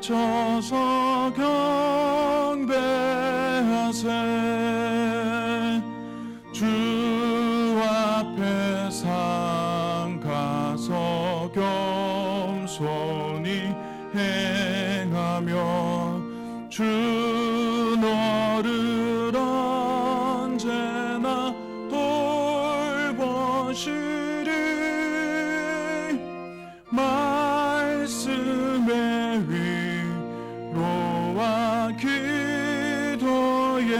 바쳐서 경배하세. 주 앞에 상가서 겸손히 행하며 주 너를 언제나 돌보시리. 말씀의 위로와 기도의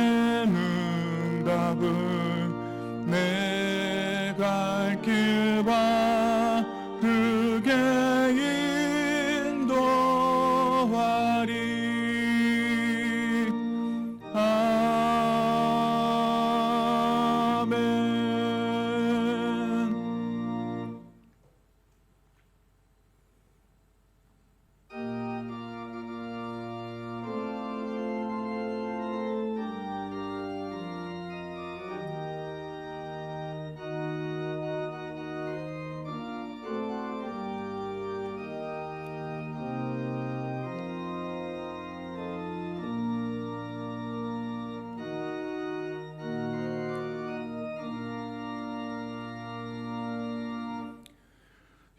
응답을 내 갈 길 바르게 인도하리.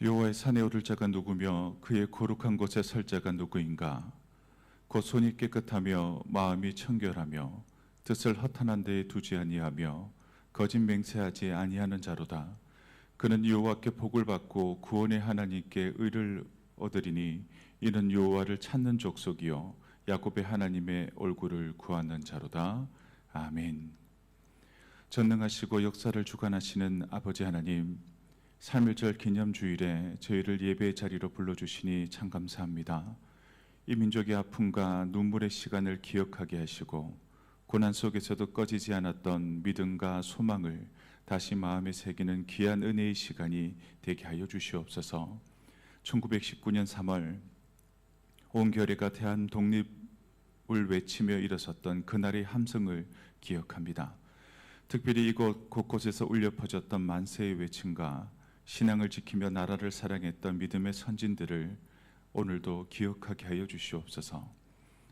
여호와의 산에 오를 자가 누구며 그의 거룩한 곳에 설 자가 누구인가? 곧 손이 깨끗하며 마음이 청결하며 뜻을 허탄한 데에 두지 아니하며 거짓 맹세하지 아니하는 자로다. 그는 여호와께 복을 받고 구원의 하나님께 의를 얻으리니 이는 여호와를 찾는 족속이요 야곱의 하나님의 얼굴을 구하는 자로다. 아멘. 전능하시고 역사를 주관하시는 아버지 하나님, 3.1절 기념주일에 저희를 예배의 자리로 불러주시니 참 감사합니다. 이 민족의 아픔과 눈물의 시간을 기억하게 하시고 고난 속에서도 꺼지지 않았던 믿음과 소망을 다시 마음에 새기는 귀한 은혜의 시간이 되게 하여 주시옵소서. 1919년 3월 온 교회가 대한 독립을 외치며 일어섰던 그날의 함성을 기억합니다. 특별히 이곳 곳곳에서 울려 퍼졌던 만세의 외침과 신앙을 지키며 나라를 사랑했던 믿음의 선진들을 오늘도 기억하게 하여 주시옵소서.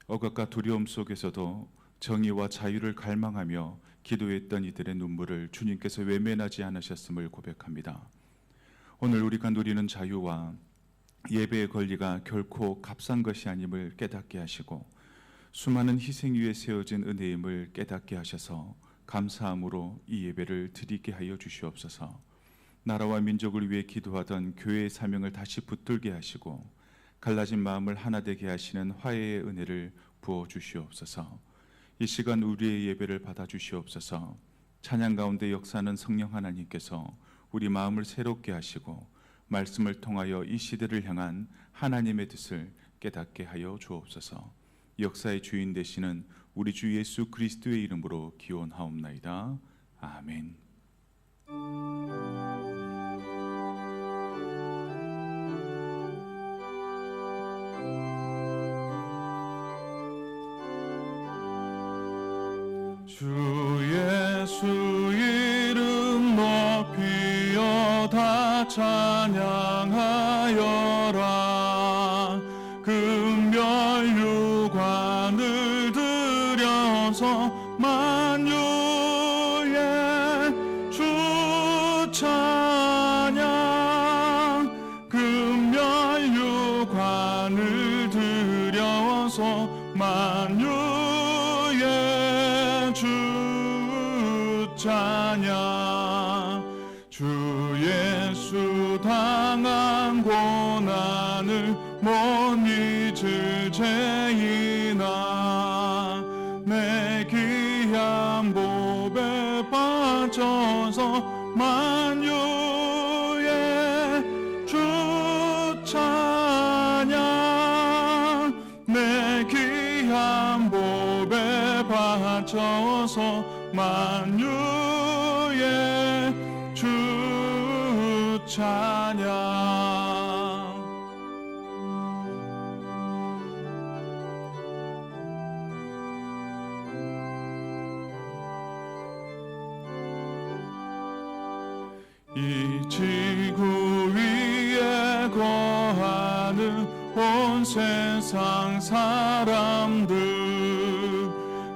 억압과 두려움 속에서도 정의와 자유를 갈망하며 기도했던 이들의 눈물을 주님께서 외면하지 않으셨음을 고백합니다. 오늘 우리가 누리는 자유와 예배의 권리가 결코 값싼 것이 아님을 깨닫게 하시고 수많은 희생 위에 세워진 은혜임을 깨닫게 하셔서 감사함으로 이 예배를 드리게 하여 주시옵소서. 나라와 민족을 위해 기도하던 교회의 사명을 다시 붙들게 하시고 갈라진 마음을 하나 되게 하시는 화해의 은혜를 부어 주시옵소서. 이 시간 우리의 예배를 받아 주시옵소서. 찬양 가운데 역사하는 성령 하나님께서 우리 마음을 새롭게 하시고 말씀을 통하여 이 시대를 향한 하나님의 뜻을 깨닫게 하여 주옵소서. 역사의 주인 되시는 우리 주 예수 그리스도의 이름으로 기원하옵나이다. 아멘. 주 예수 이름 높이어 다 찬양하여라. 금별유관을 들여서 만유의 주 찬양. 금별유관을 들여서 만유의 주 찬양. 주 예수 당한 고난을 못 잊을 죄이나 내 귀한 보배 빠져서 만유의 주 찬양. 내 귀한 보배 바쳐서 만유의 주 찬양. 이 지구 위에 거하는 온 세상 사람들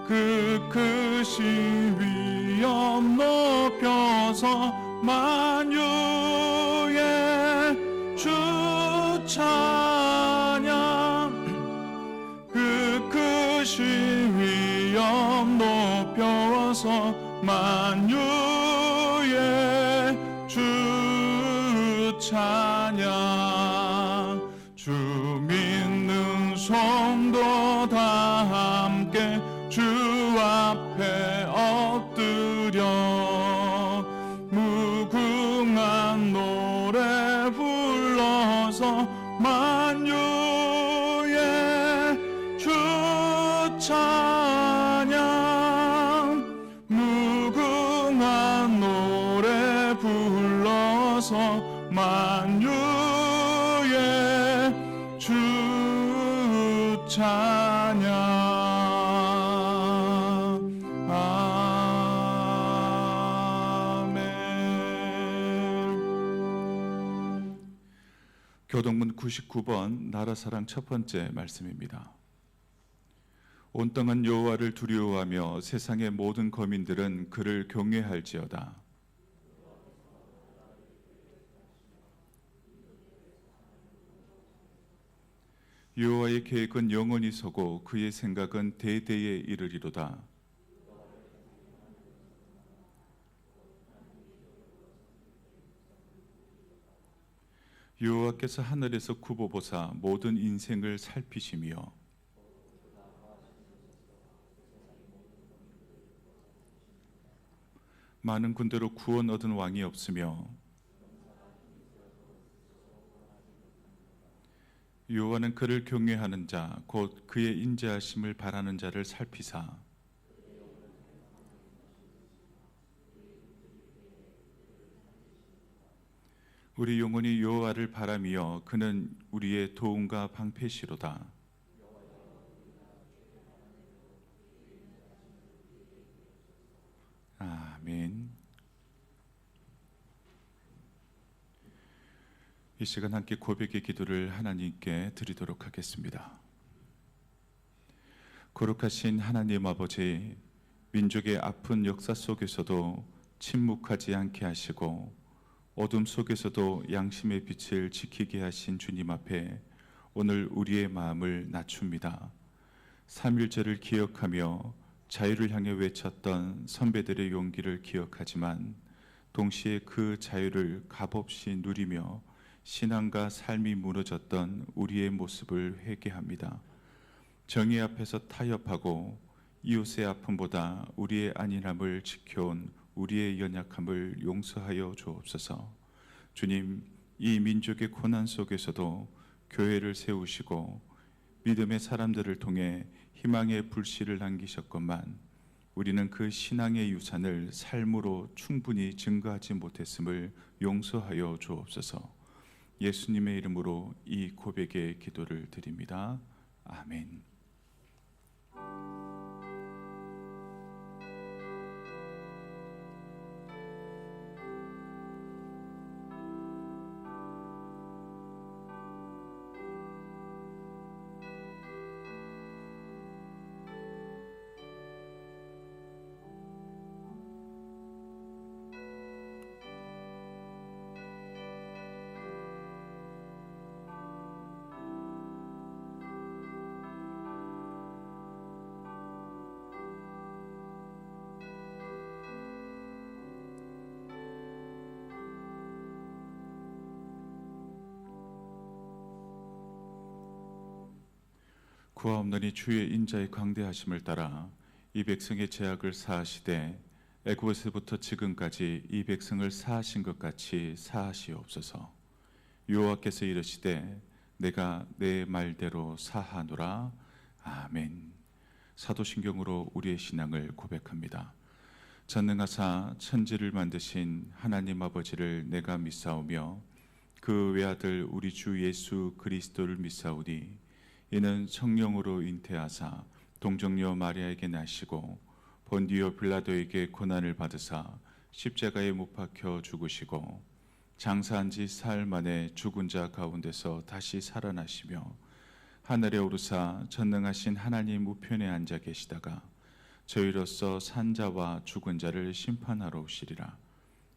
그 크신 위엄 높여서 만유의 주 찬양 그 크신 위엄 높여서 만유의 주 찬양 주 믿는 성도 다 함께 주 앞에 엎드려 무궁한 노래 불러서 만유의 주 찬양 무궁한 노래 불러서 만유의 주 찬양 아멘. 교동문 99번 나라사랑 첫 번째 말씀입니다. 온 땅은 여호와를 두려워하며 세상의 모든 거민들은 그를 경외할지어다. 여호와의 계획은 영원히 서고 그의 생각은 대대에 이르리로다. 여호와께서 하늘에서 굽어보사 모든 인생을 살피시며 많은 군대로 구원 얻은 왕이 없으며 여호와는 그를 경외하는 자 곧 그의 인자하심을 바라는 자를 살피사 우리 영혼이 여호와를 바라며 그는 우리의 도움과 방패시로다. 아멘. 이 시간 함께 고백의 기도를 하나님께 드리도록 하겠습니다. 거룩하신 하나님 아버지, 민족의 아픈 역사 속에서도 침묵하지 않게 하시고 어둠 속에서도 양심의 빛을 지키게 하신 주님 앞에 오늘 우리의 마음을 낮춥니다. 3.1절을 기억하며 자유를 향해 외쳤던 선배들의 용기를 기억하지만 동시에 그 자유를 값없이 누리며 신앙과 삶이 무너졌던 우리의 모습을 회개합니다. 정의 앞에서 타협하고 이웃의 아픔보다 우리의 안일함을 지켜온 우리의 연약함을 용서하여 주옵소서. 주님, 이 민족의 고난 속에서도 교회를 세우시고 믿음의 사람들을 통해 희망의 불씨를 남기셨건만 우리는 그 신앙의 유산을 삶으로 충분히 증거하지 못했음을 용서하여 주옵소서. 예수님의 이름으로 이 고백의 기도를 드립니다. 아멘. 구하옵나니 주의 인자의 광대하심을 따라 이 백성의 죄악을 사하시되 애굽에서부터 지금까지 이 백성을 사하신 것 같이 사하시옵소서. 여호와께서 이르시되 내가 내 말대로 사하노라. 아멘. 사도신경으로 우리의 신앙을 고백합니다. 전능하사 천지를 만드신 하나님 아버지를 내가 믿사오며 그 외아들 우리 주 예수 그리스도를 믿사오니 이는 성령으로 잉태하사 동정녀 마리아에게 나시고 본디오 빌라도에게 고난을 받으사 십자가에 못 박혀 죽으시고 장사한 지 사흘 만에 죽은 자 가운데서 다시 살아나시며 하늘에 오르사 전능하신 하나님 우편에 앉아 계시다가 저희로서 산자와 죽은 자를 심판하러 오시리라.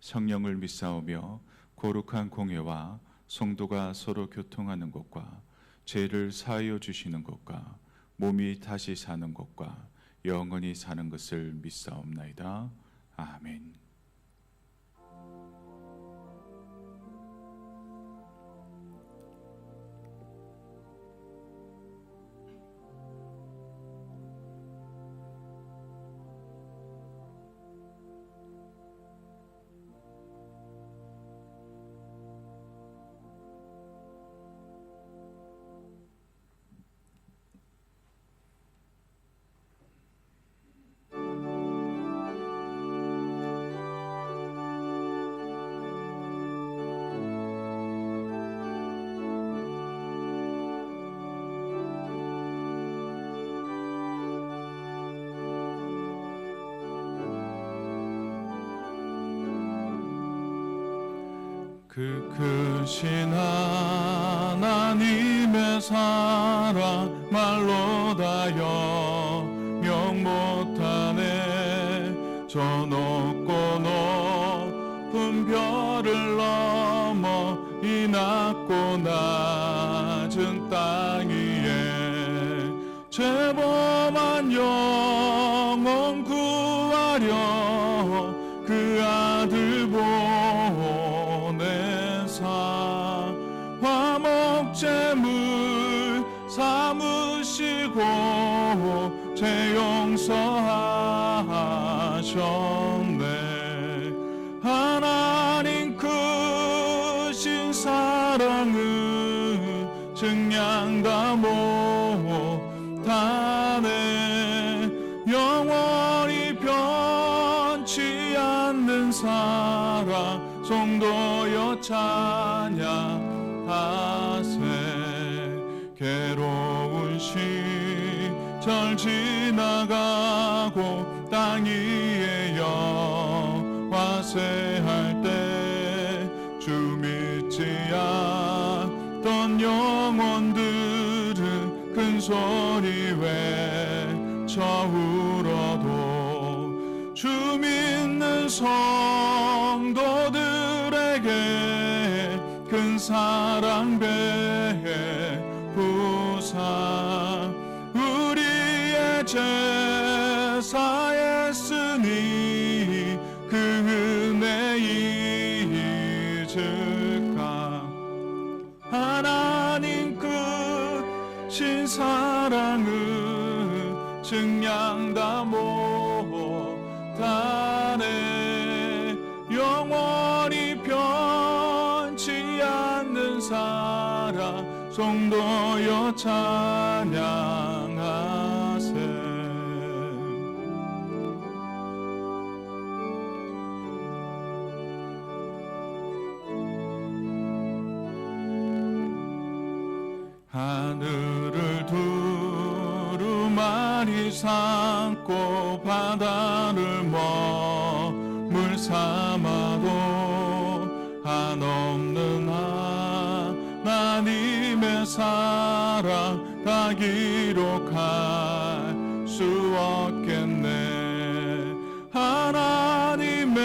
성령을 믿사오며 거룩한 공회와 성도가 서로 교통하는 것과 죄를 사하여 주시는 것과 몸이 다시 사는 것과 영원히 사는 것을 믿사옵나이다. 아멘. 그 크신 하나님의 사랑 말로 다 영영 못하네. 저 높고 높은 별을 넘어 이 낮고 낮은 땅 위에 죄범한 영혼 구하려 그 아들 화목제물 삼으시고 죄 용서하셨네. 하나님 크신 사랑은 증량 다 못하네. 영원히 변치 않는 사랑 성도여 찬양하세. 괴로운 시절 지나가고 땅 위에 영화세할 때 주 믿지 않던 영혼들은 큰 소리 외쳐 울어도 주 믿는 성도들에게 큰 사랑 베푸사 우리의 죄 사했으니 그 은혜 잊을까. 하나님 크신 사랑은 증량 다 못하네. 영원히 변치 않는 사랑 성도여 찬양하세. 하늘을 두루마리 삼고 바다를 머물 삼아도 한없는 하나님의 사랑 다 기록할 수 없겠네. 하나님의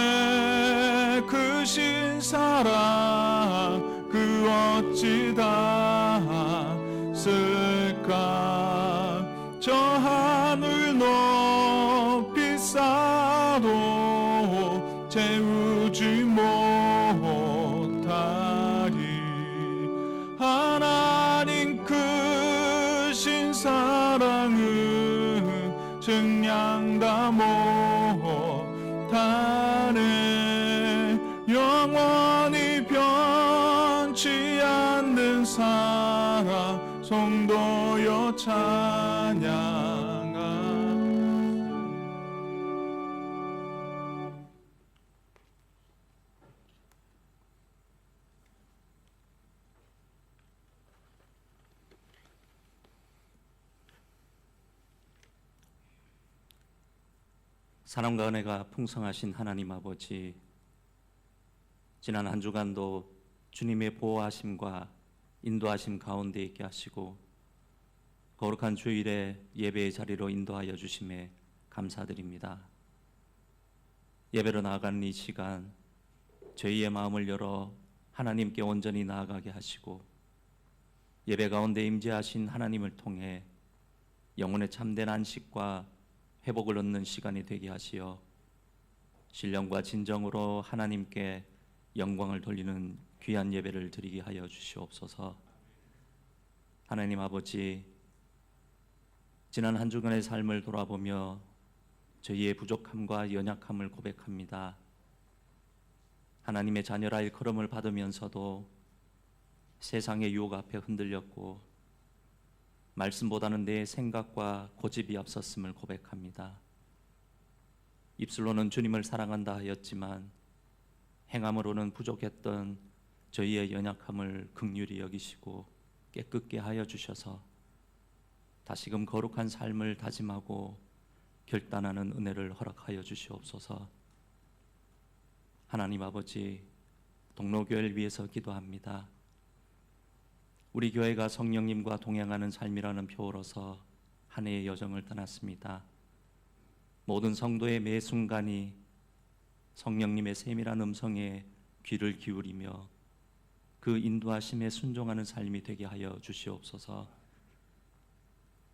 크신 사랑 그 어찌 다 쓸까. 저 하늘 높이 쌓아도 채우지 못하리. 하나님 크신 사랑은 증량 다 못하네. 영원히 변치 않는 사랑 성도여 찬양하. 사랑과 은혜가 풍성하신 하나님 아버지, 지난 한 주간도 주님의 보호하심과 인도하심 가운데 있게 하시고 거룩한 주일에 예배의 자리로 인도하여 주심에 감사드립니다. 예배로 나아가는 이 시간, 저희의 마음을 열어 하나님께 온전히 나아가게 하시고 예배 가운데 임재하신 하나님을 통해 영혼의 참된 안식과 회복을 얻는 시간이 되게 하시어 신령과 진정으로 하나님께 영광을 돌리는 귀한 예배를 드리게 하여 주시옵소서. 하나님 아버지, 지난 한 주간의 삶을 돌아보며 저희의 부족함과 연약함을 고백합니다. 하나님의 자녀라 일컬음을 받으면서도 세상의 유혹 앞에 흔들렸고 말씀보다는 내 생각과 고집이 앞섰음을 고백합니다. 입술로는 주님을 사랑한다 하였지만 행함으로는 부족했던 저희의 연약함을 긍휼히 여기시고 깨끗게 하여 주셔서 다시금 거룩한 삶을 다짐하고 결단하는 은혜를 허락하여 주시옵소서. 하나님 아버지, 동로교회를 위해서 기도합니다. 우리 교회가 성령님과 동행하는 삶이라는 표어로서 한 해의 여정을 떠났습니다. 모든 성도의 매 순간이 성령님의 세밀한 음성에 귀를 기울이며 그 인도하심에 순종하는 삶이 되게 하여 주시옵소서.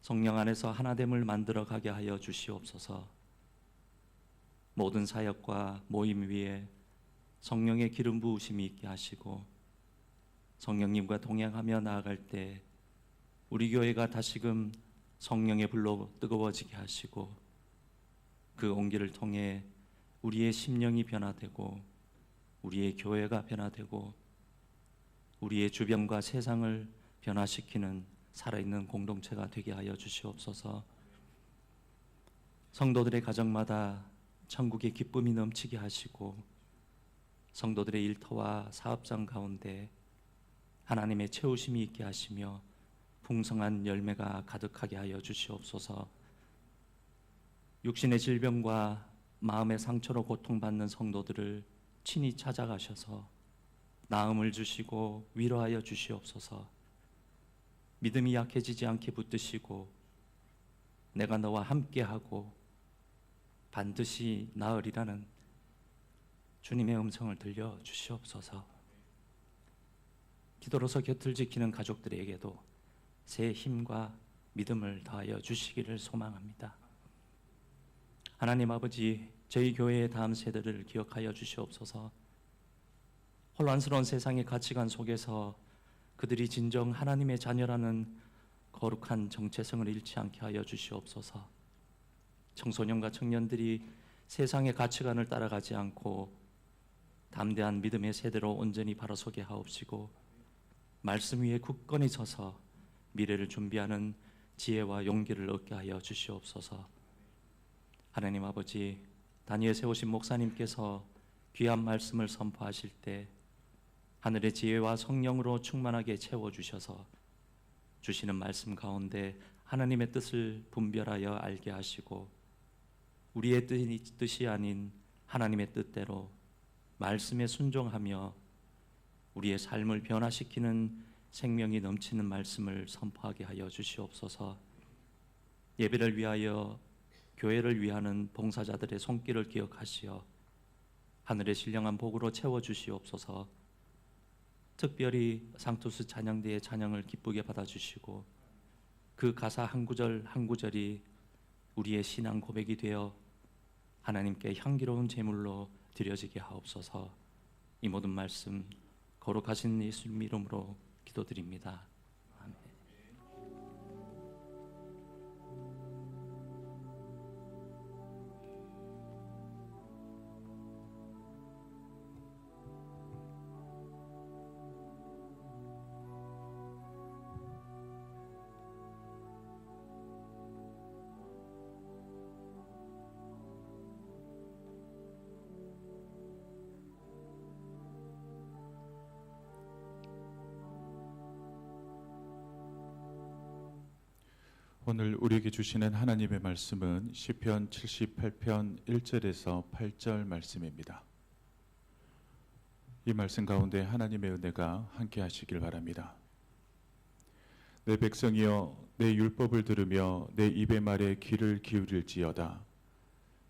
성령 안에서 하나됨을 만들어 가게 하여 주시옵소서. 모든 사역과 모임 위에 성령의 기름 부으심이 있게 하시고 성령님과 동행하며 나아갈 때 우리 교회가 다시금 성령의 불로 뜨거워지게 하시고 그 온기를 통해 우리의 심령이 변화되고 우리의 교회가 변화되고 우리의 주변과 세상을 변화시키는 살아있는 공동체가 되게 하여 주시옵소서. 성도들의 가정마다 천국의 기쁨이 넘치게 하시고 성도들의 일터와 사업장 가운데 하나님의 채우심이 있게 하시며 풍성한 열매가 가득하게 하여 주시옵소서. 육신의 질병과 마음의 상처로 고통받는 성도들을 친히 찾아가셔서 나음을 주시고 위로하여 주시옵소서. 믿음이 약해지지 않게 붙드시고 내가 너와 함께하고 반드시 나으리라는 주님의 음성을 들려 주시옵소서. 기도로서 곁을 지키는 가족들에게도 새 힘과 믿음을 더하여 주시기를 소망합니다. 하나님 아버지, 저희 교회의 다음 세대를 기억하여 주시옵소서. 혼란스러운 세상의 가치관 속에서 그들이 진정 하나님의 자녀라는 거룩한 정체성을 잃지 않게 하여 주시옵소서. 청소년과 청년들이 세상의 가치관을 따라가지 않고 담대한 믿음의 세대로 온전히 바라서게 하옵시고 말씀 위에 굳건히 서서 미래를 준비하는 지혜와 용기를 얻게 하여 주시옵소서. 하나님 아버지, 다니엘 세우신 목사님께서 귀한 말씀을 선포하실 때 하늘의 지혜와 성령으로 충만하게 채워주셔서 주시는 말씀 가운데 하나님의 뜻을 분별하여 알게 하시고 우리의 뜻이 아닌 하나님의 뜻대로 말씀에 순종하며 우리의 삶을 변화시키는 생명이 넘치는 말씀을 선포하게 하여 주시옵소서. 예배를 위하여 교회를 위하는 봉사자들의 손길을 기억하시어 하늘의 신령한 복으로 채워주시옵소서. 특별히 상투스 찬양대의 찬양을 기쁘게 받아주시고 그 가사 한 구절 한 구절이 우리의 신앙 고백이 되어 하나님께 향기로운 제물로 드려지게 하옵소서. 이 모든 말씀 거룩하신 예수님 이름으로 기도드립니다. 아멘. 오늘 우리에게 주시는 하나님의 말씀은 시편 78편 1절에서 8절 말씀입니다. 이 말씀 가운데 하나님의 은혜가 함께 하시길 바랍니다. 내 백성이여 내 율법을 들으며 내 입의 말에 귀를 기울일지어다.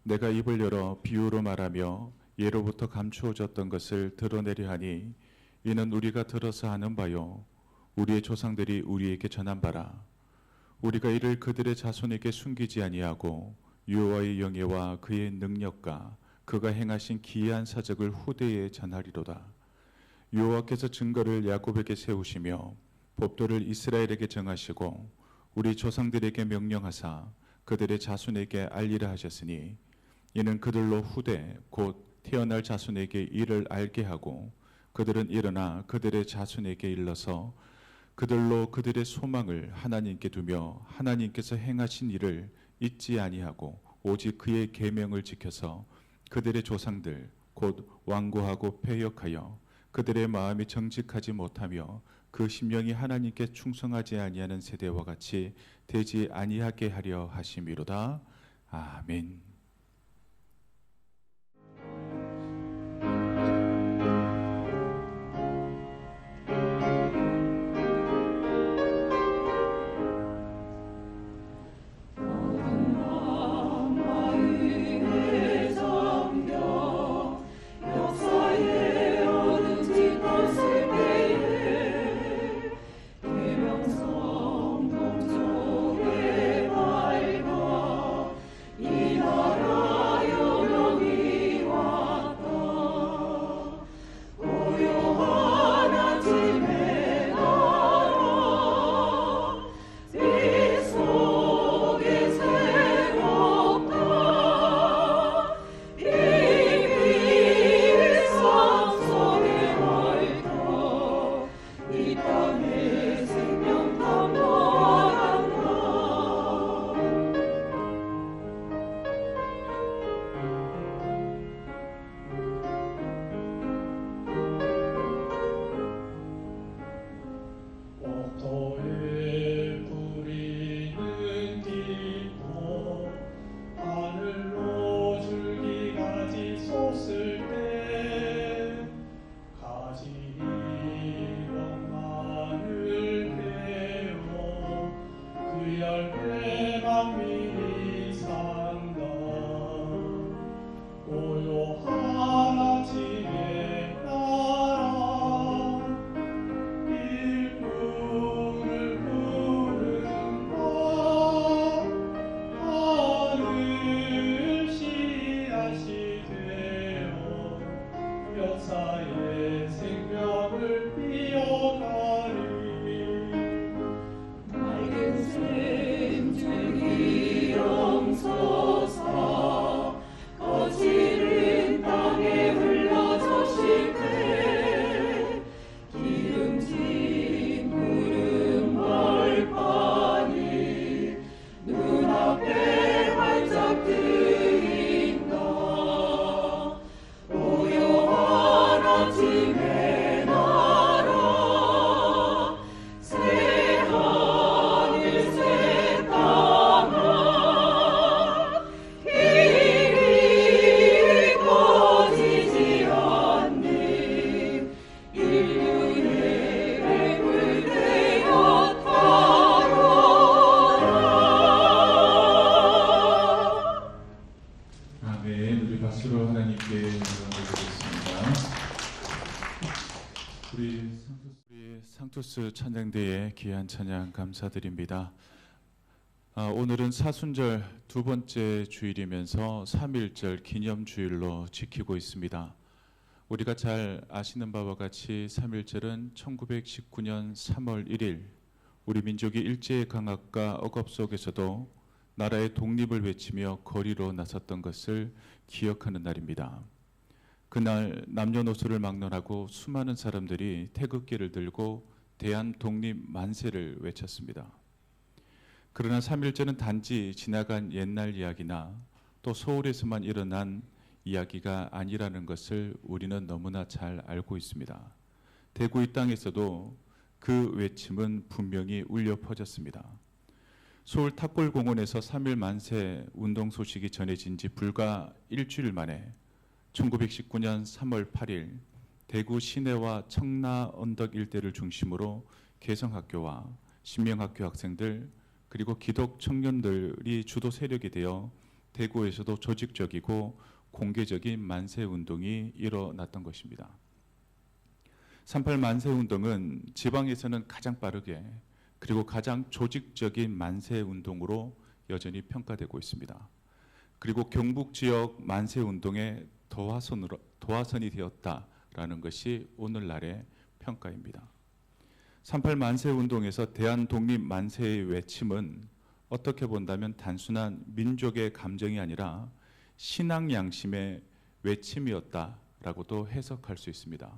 내가 입을 열어 비유로 말하며 예로부터 감추어졌던 것을 드러내려 하니 이는 우리가 들어서 하는 바요 우리의 조상들이 우리에게 전한 바라. 우리가 이를 그들의 자손에게 숨기지 아니하고 여호와의 영예와 그의 능력과 그가 행하신 기이한 사적을 후대에 전하리로다. 여호와께서 증거를 야곱에게 세우시며 법도를 이스라엘에게 정하시고 우리 조상들에게 명령하사 그들의 자손에게 알리라 하셨으니 이는 그들로 후대 곧 태어날 자손에게 이를 알게 하고 그들은 일어나 그들의 자손에게 일러서 그들로 그들의 소망을 하나님께 두며 하나님께서 행하신 일을 잊지 아니하고 오직 그의 계명을 지켜서 그들의 조상들 곧 완고하고 패역하여 그들의 마음이 정직하지 못하며 그 심령이 하나님께 충성하지 아니하는 세대와 같이 되지 아니하게 하려 하심이로다. 아멘. 상투스 찬양대의 귀한 찬양 감사드립니다. 오늘은 사순절 두 번째 주일이면서 3.1절 기념주일로 지키고 있습니다. 우리가 잘 아시는 바와 같이 3.1절은 1919년 3월 1일 우리 민족이 일제의 강압과 억압 속에서도 나라의 독립을 외치며 거리로 나섰던 것을 기억하는 날입니다. 그날 남녀노소를 막론하고 수많은 사람들이 태극기를 들고 대한 독립 만세를 외쳤습니다. 그러나 3.1절은 단지 지나간 옛날 이야기나 또 서울에서만 일어난 이야기가 아니라는 것을 우리는 너무나 잘 알고 있습니다. 대구 이 땅에서도 그 외침은 분명히 울려 퍼졌습니다. 서울 탑골공원에서 3.1 만세 운동 소식이 전해진 지 불과 일주일 만에 1919년 3월 8일 대구 시내와 청라 언덕 일대를 중심으로 개성학교와 신명학교 학생들 그리고 기독 청년들이 주도 세력이 되어 대구에서도 조직적이고 공개적인 만세 운동이 일어났던 것입니다. 38 만세 운동은 지방에서는 가장 빠르게 그리고 가장 조직적인 만세 운동으로 여전히 평가되고 있습니다. 그리고 경북 지역 만세 운동의 도화선이 되었다라는 것이 오늘날의 평가입니다. 38 만세 운동에서 대한 독립 만세의 외침은 어떻게 본다면 단순한 민족의 감정이 아니라 신앙 양심의 외침이었다라고도 해석할 수 있습니다.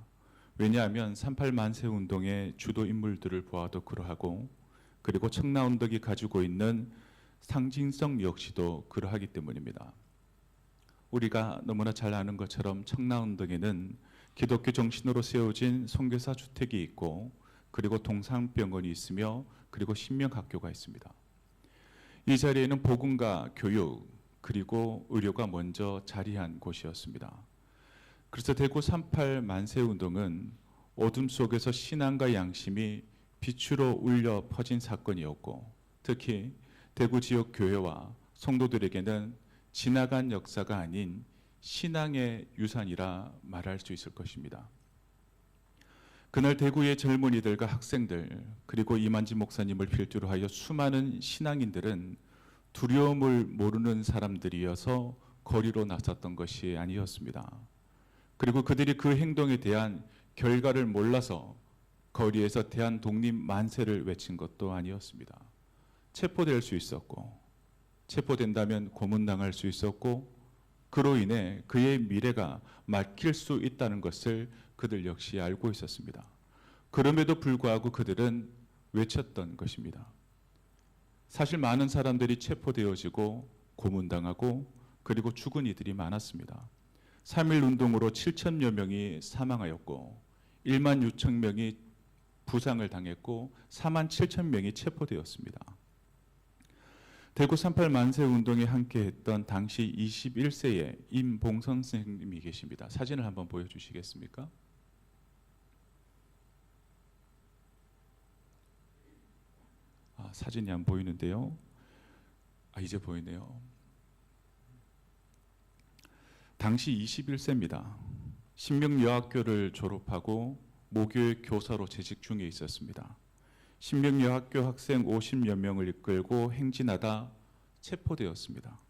왜냐하면 38 만세 운동의 주도 인물들을 보아도 그러하고 그리고 청라운동이 가지고 있는 상징성 역시도 그러하기 때문입니다. 우리가 너무나 잘 아는 것처럼 청라운동에는 기독교 정신으로 세워진 선교사 주택이 있고 그리고 동산병원이 있으며 그리고 신명학교가 있습니다. 이 자리에는 복음과 교육 그리고 의료가 먼저 자리한 곳이었습니다. 그래서 대구 38 만세 운동은 어둠 속에서 신앙과 양심이 빛으로 울려 퍼진 사건이었고 특히 대구 지역 교회와 성도들에게는 지나간 역사가 아닌 신앙의 유산이라 말할 수 있을 것입니다. 그날 대구의 젊은이들과 학생들 그리고 이만지 목사님을 필두로 하여 수많은 신앙인들은 두려움을 모르는 사람들이어서 거리로 나섰던 것이 아니었습니다. 그리고 그들이 그 행동에 대한 결과를 몰라서 거리에서 대한 독립 만세를 외친 것도 아니었습니다. 체포될 수 있었고 체포된다면 고문당할 수 있었고 그로 인해 그의 미래가 막힐 수 있다는 것을 그들 역시 알고 있었습니다. 그럼에도 불구하고 그들은 외쳤던 것입니다. 사실 많은 사람들이 체포되어지고 고문당하고 그리고 죽은 이들이 많았습니다. 3.1 운동으로 7천여 명이 사망하였고 1만 6천 명이 부상을 당했고 4만 7천 명이 체포되었습니다. 대구 38 만세 운동에 함께했던 당시 21세의 임봉선 선생님이 계십니다. 사진을 한번 보여주시겠습니까? 사진이 안 보이는데요. 이제 보이네요. 당시 21세입니다. 신명여학교를 졸업하고 모교의 교사로 재직 중에 있었습니다. 신명여학교 학생 50여 명을 이끌고 행진하다 체포되었습니다.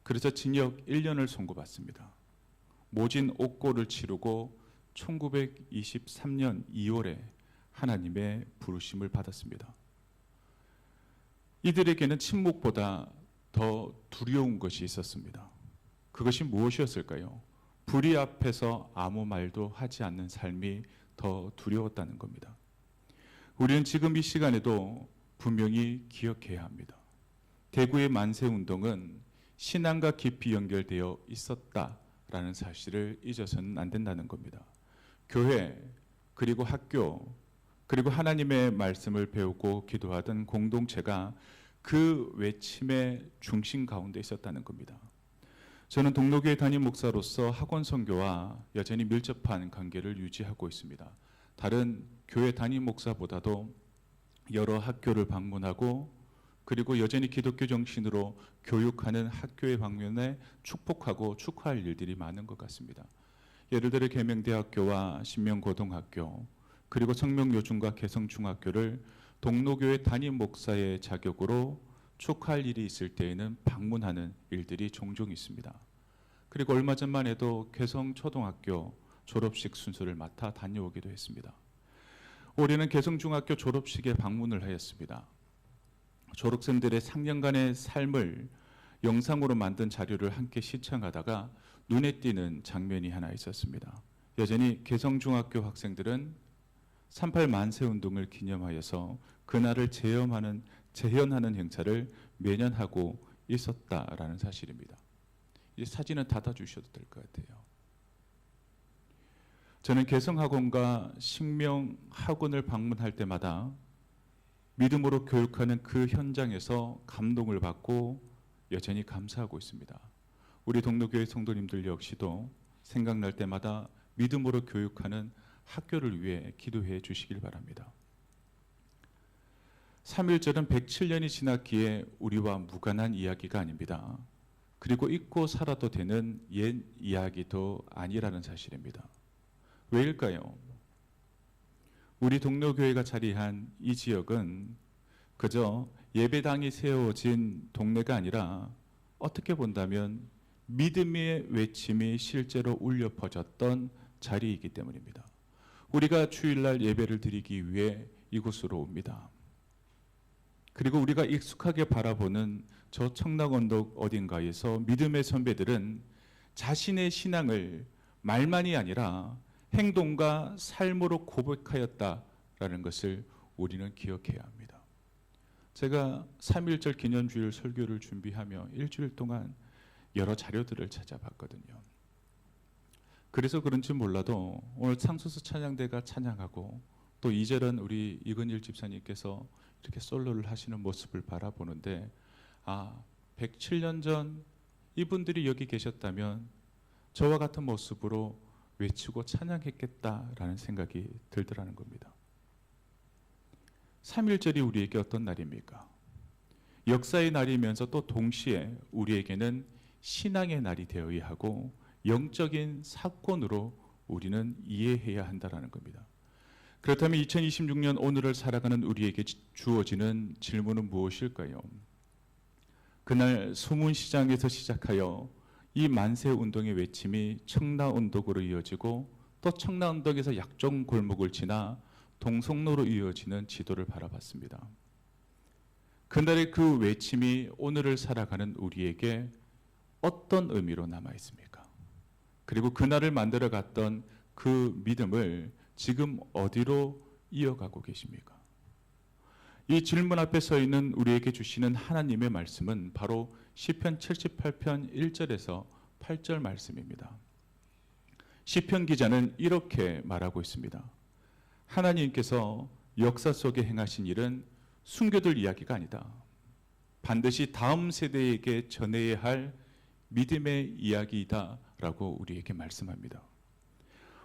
그래서 징역 1년을 선고받습니다. 모진 옥고를 치르고 1923년 2월에 하나님의 부르심을 받았습니다. 이들에게는 침묵보다 더 두려운 것이 있었습니다. 그것이 무엇이었을까요? 불의 앞에서 아무 말도 하지 않는 삶이 더 두려웠다는 겁니다. 우리는 지금 이 시간에도 분명히 기억해야 합니다. 대구의 만세운동은 신앙과 깊이 연결되어 있었다라는 사실을 잊어서는 안 된다는 겁니다. 교회 그리고 학교 그리고 하나님의 말씀을 배우고 기도하던 공동체가 그 외침의 중심 가운데 있었다는 겁니다. 저는 동로교회 담임 목사로서 학원 선교와 여전히 밀접한 관계를 유지하고 있습니다. 다른 교회 담임 목사보다도 여러 학교를 방문하고 그리고 여전히 기독교 정신으로 교육하는 학교의 방면에 축복하고 축하할 일들이 많은 것 같습니다. 예를 들어 계명대학교와 신명고등학교 그리고 성명요중과 개성중학교를 동로교회 담임 목사의 자격으로 축하할 일이 있을 때에는 방문하는 일들이 종종 있습니다. 그리고 얼마 전만 해도 개성초등학교 졸업식 순서를 맡아 다녀오기도 했습니다. 올해는 개성중학교 졸업식에 방문을 하였습니다. 졸업생들의 3년간의 삶을 영상으로 만든 자료를 함께 시청하다가 눈에 띄는 장면이 하나 있었습니다. 여전히 개성중학교 학생들은 38 만세 운동을 기념하여서 그날을 재현하는 행사를 매년 하고 있었다라는 사실입니다. 이 사진은 닫아주셔도 될 것 같아요. 저는 개성학원과 신명학원을 방문할 때마다 믿음으로 교육하는 그 현장에서 감동을 받고 여전히 감사하고 있습니다. 우리 동로교회 성도님들 역시도 생각날 때마다 믿음으로 교육하는 학교를 위해 기도해 주시길 바랍니다. 삼일절은 107년이 지났기에 우리와 무관한 이야기가 아닙니다. 그리고 잊고 살아도 되는 옛 이야기도 아니라는 사실입니다. 왜일까요? 우리 동료교회가 자리한 이 지역은 그저 예배당이 세워진 동네가 아니라 어떻게 본다면 믿음의 외침이 실제로 울려 퍼졌던 자리이기 때문입니다. 우리가 주일날 예배를 드리기 위해 이곳으로 옵니다. 그리고 우리가 익숙하게 바라보는 저 청락언덕 어딘가에서 믿음의 선배들은 자신의 신앙을 말만이 아니라 행동과 삶으로 고백하였다라는 것을 우리는 기억해야 합니다. 제가 3.1절 기념주일 설교를 준비하며 일주일 동안 여러 자료들을 찾아봤거든요. 그래서 그런지 몰라도 오늘 창소서 찬양대가 찬양하고 또 2절은 우리 이근일 집사님께서 이렇게 솔로를 하시는 모습을 바라보는데 107년 전 이분들이 여기 계셨다면 저와 같은 모습으로 외치고 찬양했겠다라는 생각이 들더라는 겁니다. 3.1절이 우리에게 어떤 날입니까? 역사의 날이면서 또 동시에 우리에게는 신앙의 날이 되어야 하고 영적인 사건으로 우리는 이해해야 한다는 겁니다. 그렇다면 2026년 오늘을 살아가는 우리에게 주어지는 질문은 무엇일까요? 그날 소문시장에서 시작하여 이 만세운동의 외침이 청라운동으로 이어지고 또 청라운동에서 약종 골목을 지나 동성로로 이어지는 지도를 바라봤습니다. 그날의 그 외침이 오늘을 살아가는 우리에게 어떤 의미로 남아 있습니까? 그리고 그날을 만들어 갔던 그 믿음을 지금 어디로 이어가고 계십니까? 이 질문 앞에 서 있는 우리에게 주시는 하나님의 말씀은 바로 시편 78편 1절에서 8절 말씀입니다. 시편 기자는 이렇게 말하고 있습니다. 하나님께서 역사 속에 행하신 일은 숨겨둘 이야기가 아니다. 반드시 다음 세대에게 전해야 할 믿음의 이야기이다 라고 우리에게 말씀합니다.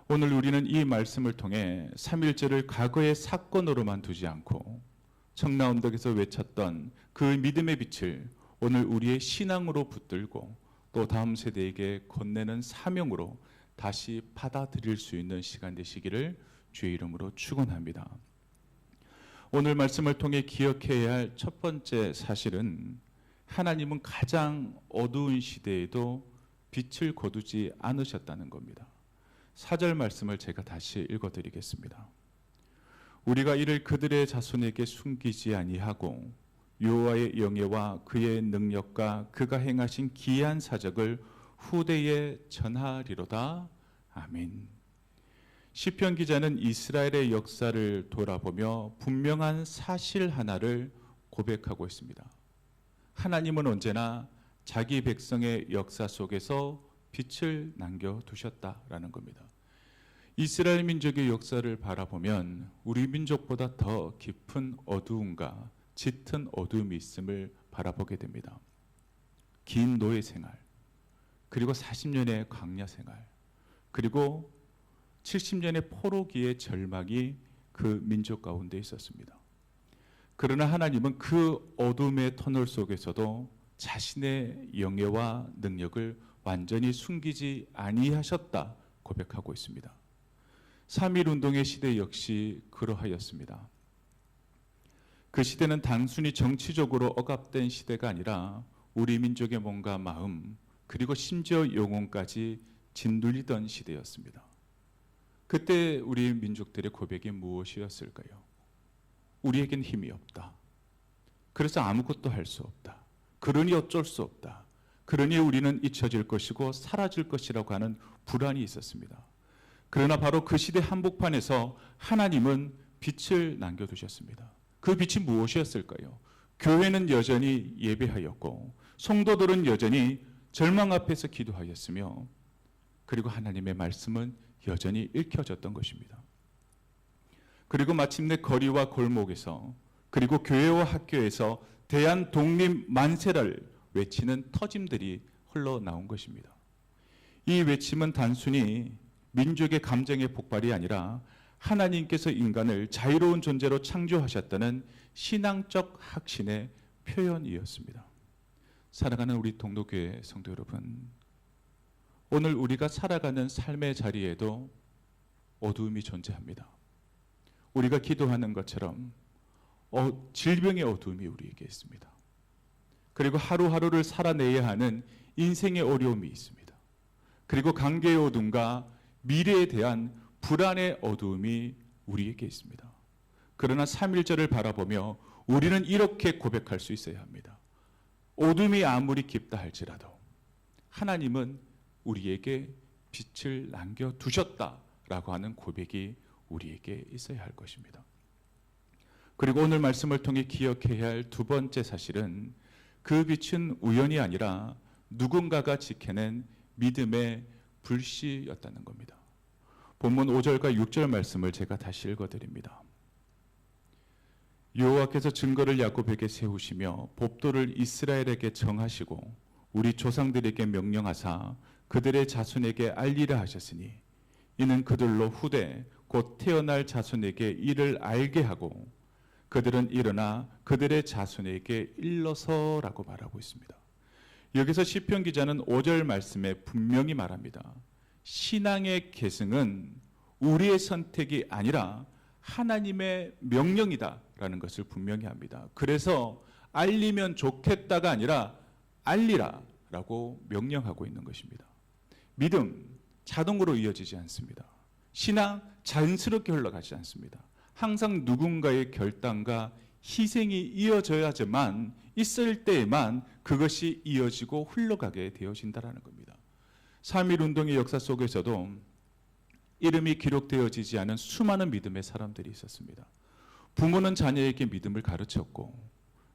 오늘 우리는 이 말씀을 통해 3.1절을 과거의 사건으로만 두지 않고 청라언덕에서 외쳤던 그 믿음의 빛을 오늘 우리의 신앙으로 붙들고 또 다음 세대에게 건네는 사명으로 다시 받아들일 수 있는 시간 되시기를 주의 이름으로 축원합니다. 오늘 말씀을 통해 기억해야 할 첫 번째 사실은 하나님은 가장 어두운 시대에도 빛을 거두지 않으셨다는 겁니다. 4절 말씀을 제가 다시 읽어드리겠습니다. 우리가 이를 그들의 자손에게 숨기지 아니하고 여호와의 영예와 그의 능력과 그가 행하신 기이한 사적을 후대에 전하리로다. 아멘. 시편 기자는 이스라엘의 역사를 돌아보며 분명한 사실 하나를 고백하고 있습니다. 하나님은 언제나 자기 백성의 역사 속에서 빛을 남겨두셨다라는 겁니다. 이스라엘 민족의 역사를 바라보면 우리 민족보다 더 깊은 어두움과 짙은 어두움이 있음을 바라보게 됩니다. 긴 노예 생활, 그리고 40년의 광야 생활, 그리고 70년의 포로기의 절망이 그 민족 가운데 있었습니다. 그러나 하나님은 그 어둠의 터널 속에서도 자신의 영예와 능력을 완전히 숨기지 아니하셨다 고백하고 있습니다. 3.1운동의 시대 역시 그러하였습니다. 그 시대는 단순히 정치적으로 억압된 시대가 아니라 우리 민족의 몸과 마음 그리고 심지어 영혼까지 짓눌리던 시대였습니다. 그때 우리 민족들의 고백이 무엇이었을까요? 우리에겐 힘이 없다. 그래서 아무것도 할 수 없다. 그러니 어쩔 수 없다. 그러니 우리는 잊혀질 것이고 사라질 것이라고 하는 불안이 있었습니다. 그러나 바로 그 시대 한복판에서 하나님은 빛을 남겨두셨습니다. 그 빛이 무엇이었을까요? 교회는 여전히 예배하였고 성도들은 여전히 절망 앞에서 기도하였으며 그리고 하나님의 말씀은 여전히 읽혀졌던 것입니다. 그리고 마침내 거리와 골목에서 그리고 교회와 학교에서 대한 독립 만세를 외치는 터짐들이 흘러나온 것입니다. 이 외침은 단순히 민족의 감정의 폭발이 아니라 하나님께서 인간을 자유로운 존재로 창조하셨다는 신앙적 확신의 표현이었습니다. 사랑하는 우리 동로교회 성도 여러분, 오늘 우리가 살아가는 삶의 자리에도 어두움이 존재합니다. 우리가 기도하는 것처럼 질병의 어두움이 우리에게 있습니다. 그리고 하루하루를 살아내야 하는 인생의 어려움이 있습니다. 그리고 관계의 어둠과 미래에 대한 불안의 어두움이 우리에게 있습니다. 그러나 3.1절을 바라보며 우리는 이렇게 고백할 수 있어야 합니다. 어둠이 아무리 깊다 할지라도 하나님은 우리에게 빛을 남겨두셨다라고 하는 고백이 우리에게 있어야 할 것입니다. 그리고 오늘 말씀을 통해 기억해야 할 두 번째 사실은 그 빛은 우연이 아니라 누군가가 지켜낸 믿음의 불씨였다는 겁니다. 본문 5절과 6절 말씀을 제가 다시 읽어드립니다. 여호와께서 증거를 야곱에게 세우시며 법도를 이스라엘에게 정하시고 우리 조상들에게 명령하사 그들의 자손에게 알리라 하셨으니 이는 그들로 후대 곧 태어날 자손에게 이를 알게 하고 그들은 일어나 그들의 자손에게 일러서라고 말하고 있습니다. 여기서 시편 기자는 5절 말씀에 분명히 말합니다. 신앙의 계승은 우리의 선택이 아니라 하나님의 명령이다라는 것을 분명히 합니다. 그래서 알리면 좋겠다가 아니라 알리라라고 명령하고 있는 것입니다. 믿음 자동으로 이어지지 않습니다. 신앙 자연스럽게 흘러가지 않습니다. 항상 누군가의 결단과 희생이 이어져야지만 있을 때에만 그것이 이어지고 흘러가게 되어진다라는 겁니다. 3.1 운동의 역사 속에서도 이름이 기록되어지지 않은 수많은 믿음의 사람들이 있었습니다. 부모는 자녀에게 믿음을 가르쳤고,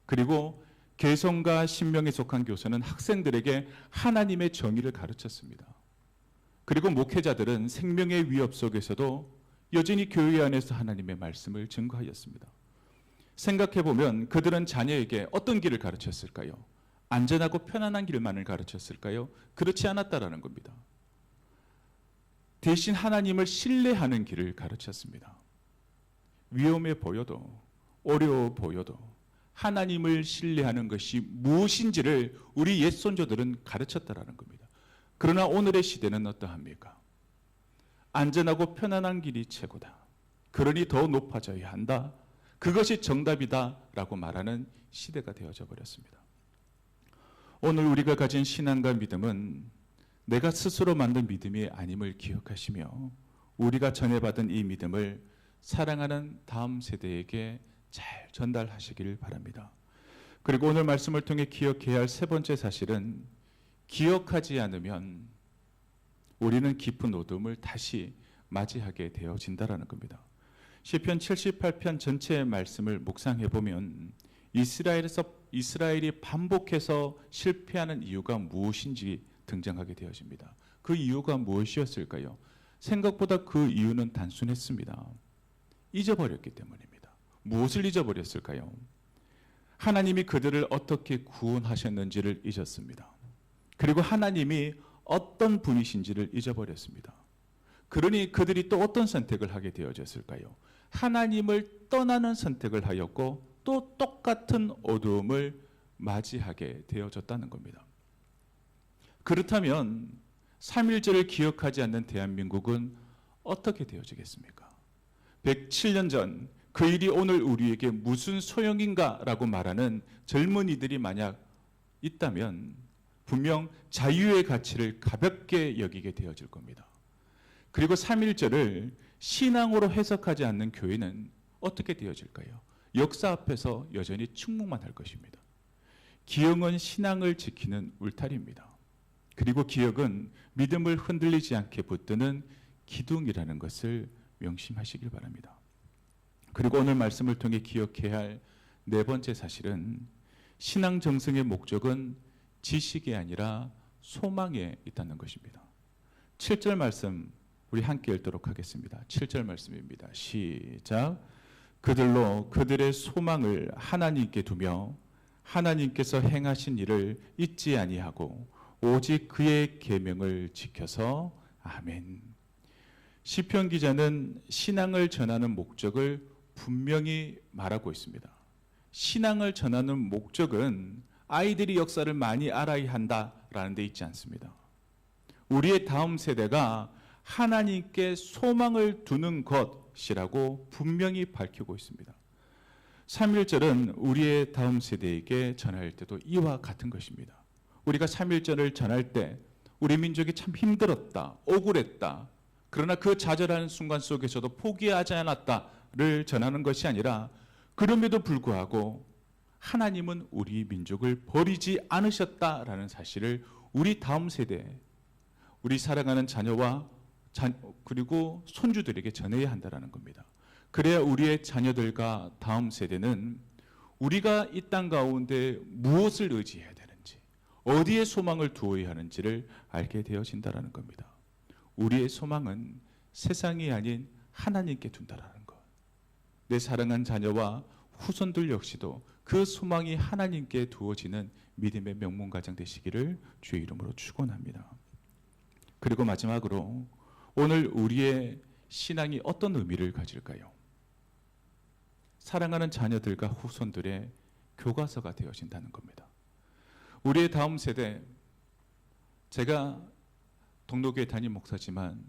그리고 개성과 신명에 속한 교사는 학생들에게 하나님의 정의를 가르쳤습니다. 그리고 목회자들은 생명의 위협 속에서도 여전히 교회 안에서 하나님의 말씀을 증거하였습니다. 생각해보면 그들은 자녀에게 어떤 길을 가르쳤을까요? 안전하고 편안한 길만을 가르쳤을까요? 그렇지 않았다라는 겁니다. 대신 하나님을 신뢰하는 길을 가르쳤습니다. 위험해 보여도 어려워 보여도 하나님을 신뢰하는 것이 무엇인지를 우리 옛 선조들은 가르쳤다라는 겁니다. 그러나 오늘의 시대는 어떠합니까? 안전하고 편안한 길이 최고다. 그러니 더 높아져야 한다. 그것이 정답이다라고 말하는 시대가 되어져 버렸습니다. 오늘 우리가 가진 신앙과 믿음은 내가 스스로 만든 믿음이 아님을 기억하시며 우리가 전해받은 이 믿음을 사랑하는 다음 세대에게 잘 전달하시길 바랍니다. 그리고 오늘 말씀을 통해 기억해야 할 세 번째 사실은 기억하지 않으면 우리는 깊은 어둠을 다시 맞이하게 되어진다라는 겁니다. 시편 78편 전체의 말씀을 묵상해 보면 이스라엘이 반복해서 실패하는 이유가 무엇인지 등장하게 되어집니다. 그 이유가 무엇이었을까요? 생각보다 그 이유는 단순했습니다. 잊어버렸기 때문입니다. 무엇을 잊어버렸을까요? 하나님이 그들을 어떻게 구원하셨는지를 잊었습니다. 그리고 하나님이 어떤 분이신지를 잊어버렸습니다. 그러니 그들이 또 어떤 선택을 하게 되어졌을까요? 하나님을 떠나는 선택을 하였고 또 똑같은 어두움을 맞이하게 되어졌다는 겁니다. 그렇다면 3.1절을 기억하지 않는 대한민국은 어떻게 되어지겠습니까? 107년 전 그 일이 오늘 우리에게 무슨 소용인가 라고 말하는 젊은이들이 만약 있다면 분명 자유의 가치를 가볍게 여기게 되어질 겁니다. 그리고 3.1절을 신앙으로 해석하지 않는 교회는 어떻게 되어질까요? 역사 앞에서 여전히 침묵만 할 것입니다. 기억은 신앙을 지키는 울타리입니다. 그리고 기억은 믿음을 흔들리지 않게 붙드는 기둥이라는 것을 명심하시길 바랍니다. 그리고 오늘 말씀을 통해 기억해야 할 네 번째 사실은 신앙 정승의 목적은 지식이 아니라 소망에 있다는 것입니다. 7절 말씀 우리 함께 읽도록 하겠습니다. 7절 말씀입니다. 시작. 그들로 그들의 소망을 하나님께 두며 하나님께서 행하신 일을 잊지 아니하고 오직 그의 계명을 지켜서 아멘. 시편 기자는 신앙을 전하는 목적을 분명히 말하고 있습니다. 신앙을 전하는 목적은 아이들이 역사를 많이 알아야 한다라는 데 있지 않습니다. 우리의 다음 세대가 하나님께 소망을 두는 것이라고 분명히 밝히고 있습니다. 3.1절은 우리의 다음 세대에게 전할 때도 이와 같은 것입니다. 우리가 3.1절을 전할 때 우리 민족이 참 힘들었다, 억울했다, 그러나 그 좌절하는 순간 속에서도 포기하지 않았다를 전하는 것이 아니라 그럼에도 불구하고 하나님은 우리 민족을 버리지 않으셨다라는 사실을 우리 다음 세대, 우리 사랑하는 자녀와 그리고 손주들에게 전해야 한다는 겁니다. 그래야 우리의 자녀들과 다음 세대는 우리가 이 땅 가운데 무엇을 의지해야 되는지, 어디에 소망을 두어야 하는지를 알게 되어진다는 겁니다. 우리의 소망은 세상이 아닌 하나님께 둔다는 것. 내 사랑한 자녀와 후손들 역시도 그 소망이 하나님께 두어지는 믿음의 명문가정 되시기를 주의 이름으로 축원합니다. 그리고 마지막으로 오늘 우리의 신앙이 어떤 의미를 가질까요? 사랑하는 자녀들과 후손들의 교과서가 되어진다는 겁니다. 우리의 다음 세대, 제가 동로교회 담임 목사지만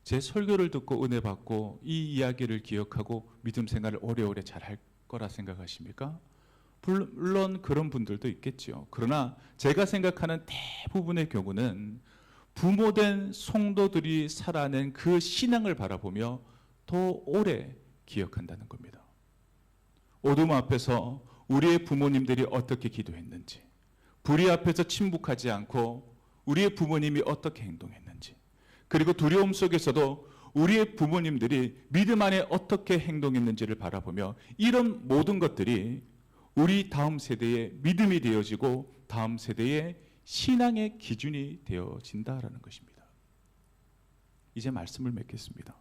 제 설교를 듣고 은혜 받고 이 이야기를 기억하고 믿음 생활을 오래오래 잘할 거라 생각하십니까? 물론 그런 분들도 있겠죠. 그러나 제가 생각하는 대부분의 경우는 부모된 성도들이 살아낸 그 신앙을 바라보며 더 오래 기억한다는 겁니다. 어둠 앞에서 우리의 부모님들이 어떻게 기도했는지, 불의 앞에서 침묵하지 않고 우리의 부모님이 어떻게 행동했는지, 그리고 두려움 속에서도 우리의 부모님들이 믿음 안에 어떻게 행동했는지를 바라보며 이런 모든 것들이 우리 다음 세대의 믿음이 되어지고 다음 세대의 신앙의 기준이 되어진다라는 것입니다. 이제 말씀을 맺겠습니다.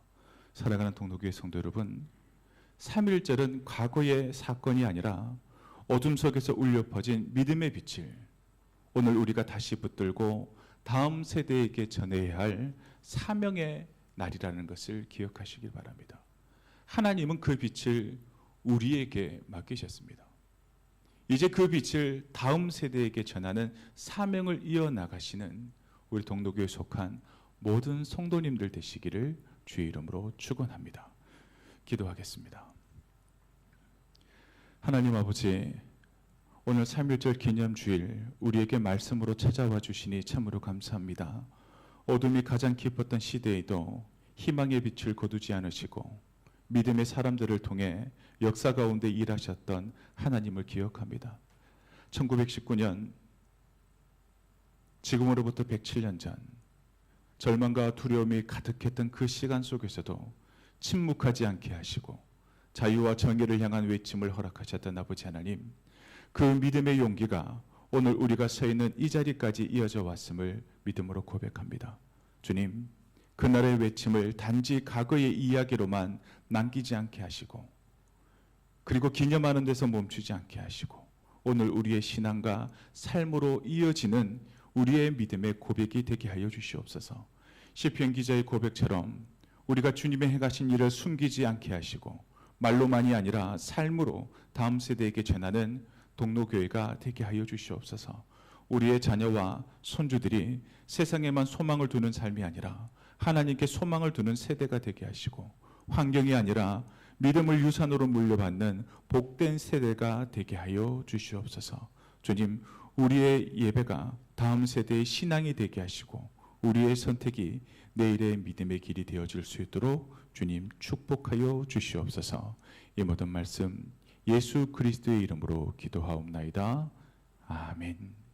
사랑하는 동로교회 성도 여러분, 3.1절은 과거의 사건이 아니라 어둠 속에서 울려 퍼진 믿음의 빛을 오늘 우리가 다시 붙들고 다음 세대에게 전해야 할 사명의 날이라는 것을 기억하시길 바랍니다. 하나님은 그 빛을 우리에게 맡기셨습니다. 이제 그 빛을 다음 세대에게 전하는 사명을 이어나가시는 우리 동로교회에 속한 모든 성도님들 되시기를 주의 이름으로 축원합니다. 기도하겠습니다. 하나님 아버지, 오늘 3.1절 기념주일 우리에게 말씀으로 찾아와 주시니 참으로 감사합니다. 어둠이 가장 깊었던 시대에도 희망의 빛을 거두지 않으시고 믿음의 사람들을 통해 역사 가운데 일하셨던 하나님을 기억합니다. 1919년, 지금으로부터 107년 전 절망과 두려움이 가득했던 그 시간 속에서도 침묵하지 않게 하시고 자유와 정의를 향한 외침을 허락하셨던 아버지 하나님, 그 믿음의 용기가 오늘 우리가 서 있는 이 자리까지 이어져 왔음을 믿음으로 고백합니다. 주님, 그날의 외침을 단지 과거의 이야기로만 남기지 않게 하시고 그리고 기념하는 데서 멈추지 않게 하시고 오늘 우리의 신앙과 삶으로 이어지는 우리의 믿음의 고백이 되게 하여 주시옵소서. 시편 기자의 고백처럼 우리가 주님의 행하신 일을 숨기지 않게 하시고 말로만이 아니라 삶으로 다음 세대에게 전하는 동로교회가 되게 하여 주시옵소서. 우리의 자녀와 손주들이 세상에만 소망을 두는 삶이 아니라 하나님께 소망을 두는 세대가 되게 하시고 환경이 아니라 믿음을 유산으로 물려받는 복된 세대가 되게 하여 주시옵소서. 주님, 우리의 예배가 다음 세대의 신앙이 되게 하시고 우리의 선택이 내일의 믿음의 길이 되어질 수 있도록 주님 축복하여 주시옵소서. 이 모든 말씀 예수 그리스도의 이름으로 기도하옵나이다. 아멘.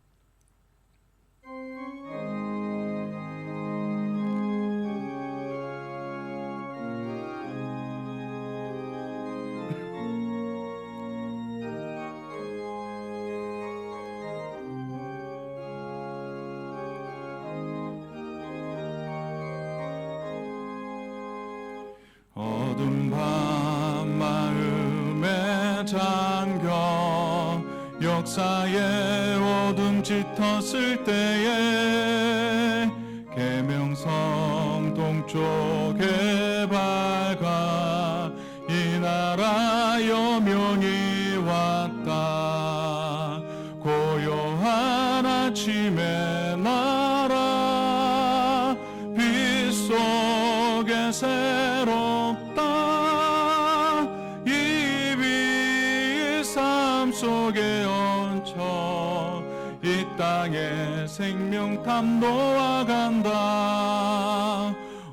어둠 밤 마음에 잠겨 역사의 어둠 짙었을 때에 계명성 동쪽에 속에 새롭다. 이 위의 삶 속에 얹혀 이 땅에 생명탐 놓아간다.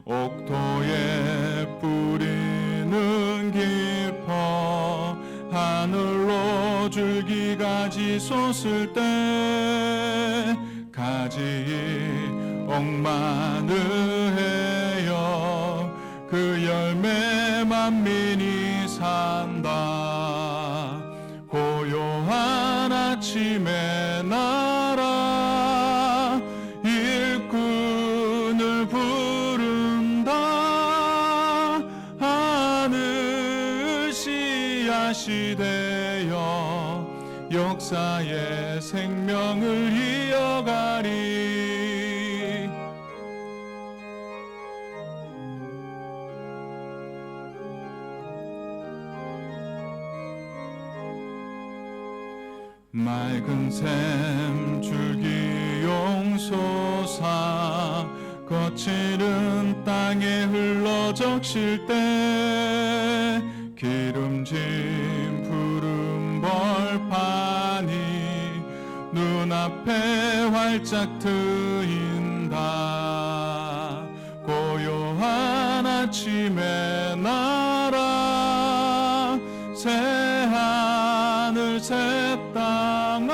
옥토에 뿌리는 깊어 하늘로 줄기가지 솟을 때 가지 억마느해여 그 열매 만민이 산다. 고요한 아침에 나라 일꾼을 부른다. 하늘 씨앗이 되어 역사의 생명을 이어가리. 맑은 샘 줄기 용솟아 거칠은 땅에 흘러 적실 때 기름진 푸른 벌판이 눈앞에 활짝 트인다. 고요한 아침에 나라 새 하늘 새 땅아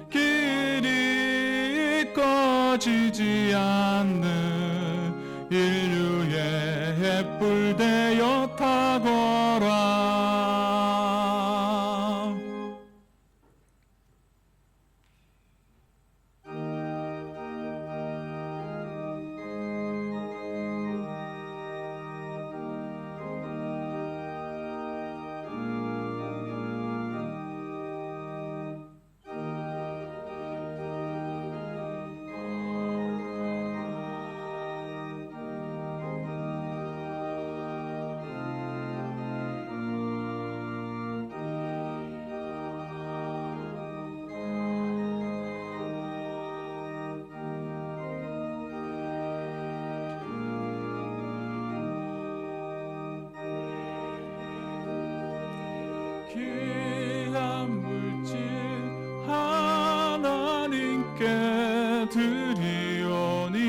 길이 꺼지지 않는 인류의 햇불 되어 타거라. 귀한 물질 하나님께 드리오니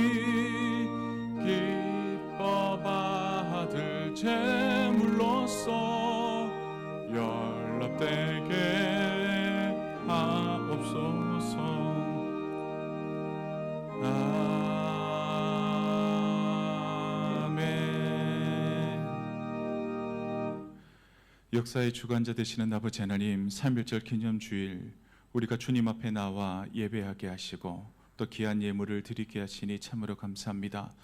기뻐 받을 제물로서 연락되게 하옵소서. 역사의 주관자 되시는 아버지 하나님, 3.1절 기념주일 우리가 주님 앞에 나와 예배하게 하시고 또 귀한 예물을 드리게 하시니 참으로 감사합니다.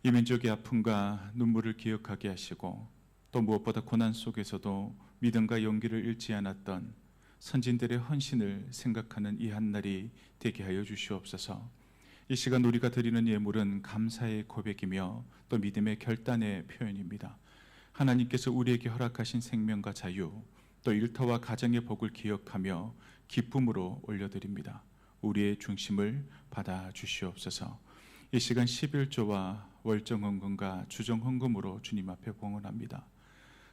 이 민족의 아픔과 눈물을 기억하게 하시고 또 무엇보다 고난 속에서도 믿음과 용기를 잃지 않았던 선진들의 헌신을 생각하는 이 한날이 되게 하여 주시옵소서. 이 시간 우리가 드리는 예물은 감사의 고백이며 또 믿음의 결단의 표현입니다. 하나님께서 우리에게 허락하신 생명과 자유, 또 일터와 가정의 복을 기억하며 기쁨으로 올려드립니다. 우리의 중심을 받아 주시옵소서. 이 시간 11조와 월정헌금과 주정헌금으로 주님 앞에 봉헌합니다.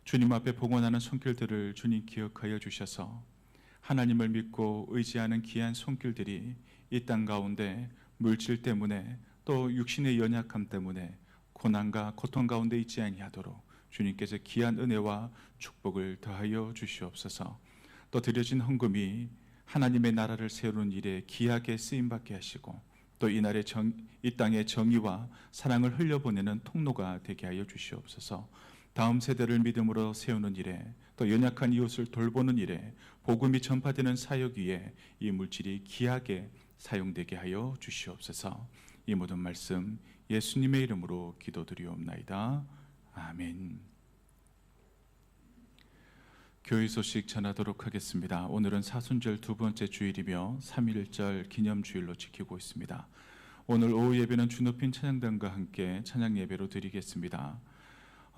주님 앞에 봉헌하는 손길들을 주님 기억하여 주셔서 하나님을 믿고 의지하는 귀한 손길들이 이 땅 가운데 물질 때문에 또 육신의 연약함 때문에 고난과 고통 가운데 있지 아니하도록 주님께서 귀한 은혜와 축복을 더하여 주시옵소서. 또 드려진 헌금이 하나님의 나라를 세우는 일에 귀하게 쓰임받게 하시고 또 이 땅의 정의와 사랑을 흘려보내는 통로가 되게 하여 주시옵소서. 다음 세대를 믿음으로 세우는 일에 또 연약한 이웃을 돌보는 일에 복음이 전파되는 사역 위에 이 물질이 귀하게 사용되게 하여 주시옵소서. 이 모든 말씀 예수님의 이름으로 기도드리옵나이다. 아멘. 교회 소식 전하도록 하겠습니다. 오늘은 사순절 두 번째 주일이며 3.1절 기념주일로 지키고 있습니다. 오늘 오후 예배는 주높인 찬양단과 함께 찬양 예배로 드리겠습니다.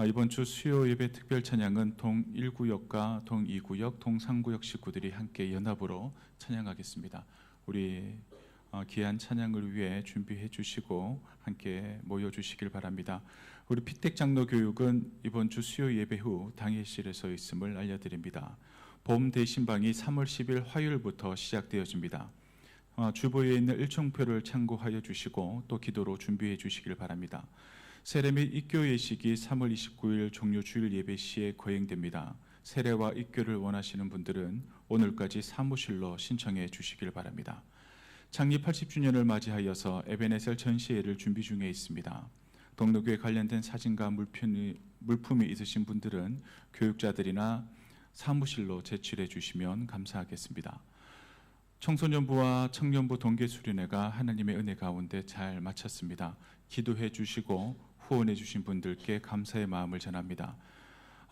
이번 주 수요 예배 특별 찬양은 동 1구역과 동 2구역, 동 3구역 식구들이 함께 연합으로 찬양하겠습니다. 우리 귀한 찬양을 위해 준비해 주시고 함께 모여 주시길 바랍니다. 우리 피택 장로 교육은 이번 주 수요 예배 후 당회실에서 있음을 알려드립니다. 봄 대신방이 3월 10일 화요일부터 시작되어집니다. 주보에 있는 일정표를 참고하여 주시고 또 기도로 준비해 주시길 바랍니다. 세례 및 입교 예식이 3월 29일 종료 주일 예배 시에 거행됩니다. 세례와 입교를 원하시는 분들은 오늘까지 사무실로 신청해 주시길 바랍니다. 창립 80주년을 맞이하여서 에베네셀 전시회를 준비 중에 있습니다. 동로교회 관련된 사진과 물품이 있으신 분들은 교육자들이나 사무실로 제출해 주시면 감사하겠습니다. 청소년부와 청년부 동계수련회가 하나님의 은혜 가운데 잘 마쳤습니다. 기도해 주시고 후원해 주신 분들께 감사의 마음을 전합니다.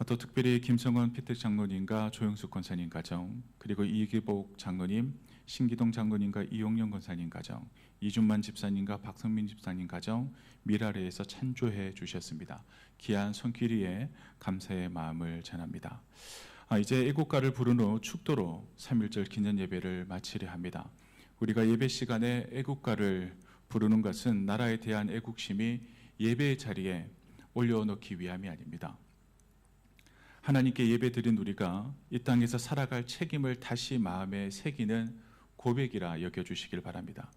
또 특별히 김성원 피택 장로님과 조영숙 권사님 가정, 그리고 이기복 장로님, 신기동 장로님과 이용영 권사님 가정, 이준만 집사님과 박성민 집사님 가정 미라레에서 찬조해 주셨습니다. 귀한 손길이에 감사의 마음을 전합니다. 이제 애국가를 부른 후 축도로 3.1절 기념 예배를 마치려 합니다. 우리가 예배 시간에 애국가를 부르는 것은 나라에 대한 애국심이 예배의 자리에 올려놓기 위함이 아닙니다. 하나님께 예배드린 우리가 이 땅에서 살아갈 책임을 다시 마음에 새기는 고백이라 여겨주시길 바랍니다.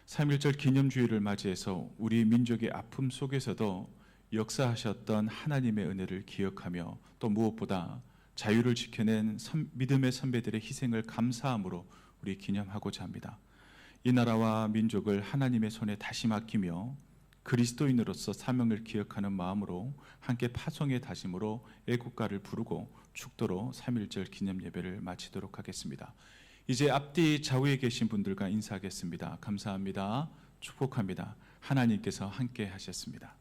3.1절 기념주의를 맞이해서 우리 민족의 아픔 속에서도 역사하셨던 하나님의 은혜를 기억하며 또 무엇보다 자유를 지켜낸 믿음의 선배들의 희생을 감사함으로 우리 기념하고자 합니다. 이 나라와 민족을 하나님의 손에 다시 맡기며 그리스도인으로서 사명을 기억하는 마음으로 함께 파송의 다짐으로 애국가를 부르고 축도로 3.1절 기념 예배를 마치도록 하겠습니다. 이제 앞뒤 좌우에 계신 분들과 인사하겠습니다. 감사합니다. 축복합니다. 하나님께서 함께 하셨습니다.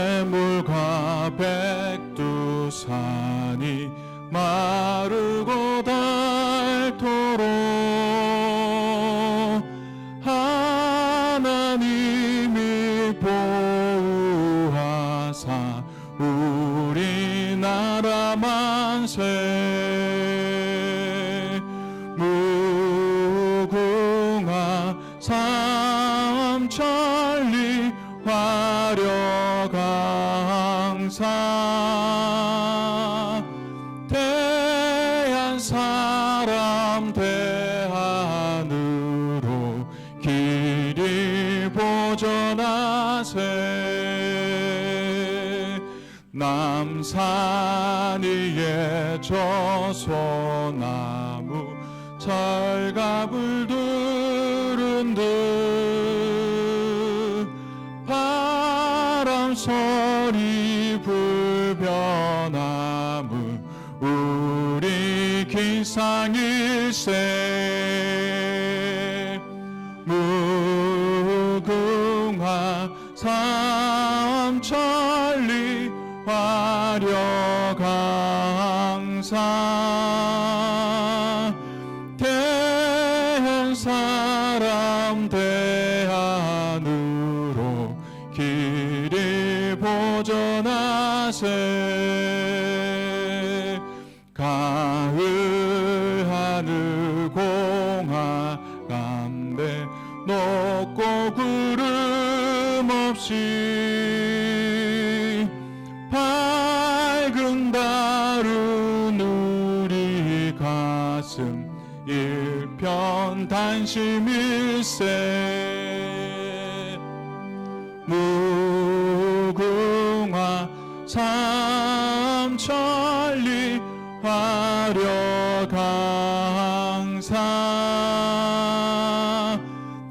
동해물과 백두산이 마르고 닳도록 하나님이 보호하사 우리나라 만세 무궁화 삼천리 화려강사 대한 사람 대한으로 길이 보전하세 남산 위에 저소나무 철갑을 두른 듯 바람 소리 불변함은 우리 기상일세 무궁화 삼천리 화려강사 대한 사람 대한으로 길이 보전하세 가을 하늘 공하 감대 높고 구름 없이 밝은 달은 우리 가슴 일편 단심일세 무궁화 삼천리 화려강사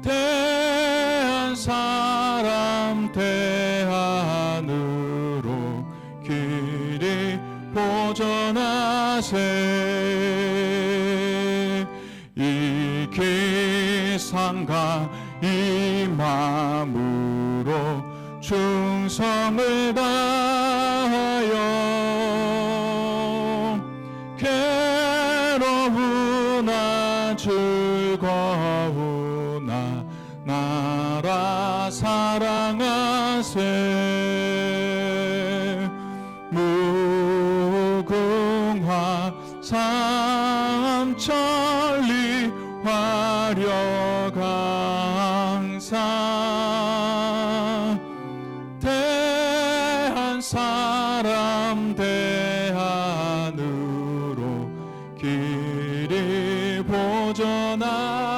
대한 사람 대한으로 길이 보전하세 이 기상과 이 마음으로 충성을 다하여 괴로운 사랑하세 무궁화 삼천리 화려강사 대한 사람 대한으로 길이 보전하세.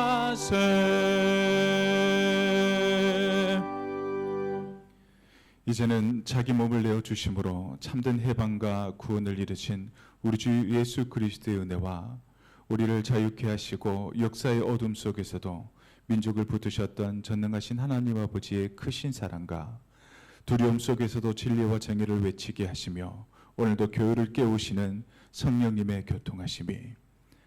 이제는 자기 몸을 내어 주심으로 참된 해방과 구원을 이루신 우리 주 예수 그리스도의 은혜와 우리를 자유케 하시고 역사의 어둠 속에서도 민족을 붙드셨던 전능하신 하나님 아버지의 크신 사랑과 두려움 속에서도 진리와 정의를 외치게 하시며 오늘도 교회를 깨우시는 성령님의 교통하심이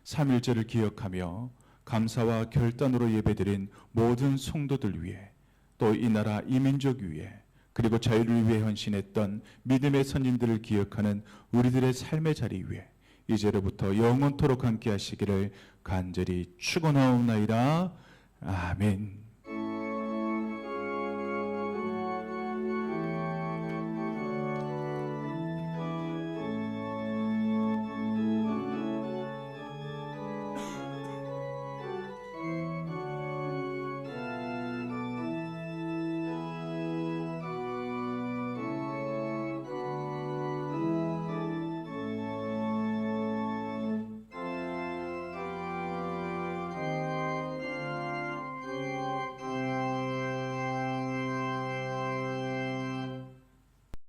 삼일절을 기억하며 감사와 결단으로 예배드린 모든 성도들 위해 또 이 나라 이 민족 위해 그리고 자유를 위해 헌신했던 믿음의 선진들을 기억하는 우리들의 삶의 자리 위에 이제로부터 영원토록 함께 하시기를 간절히 축원하옵나이다. 아멘.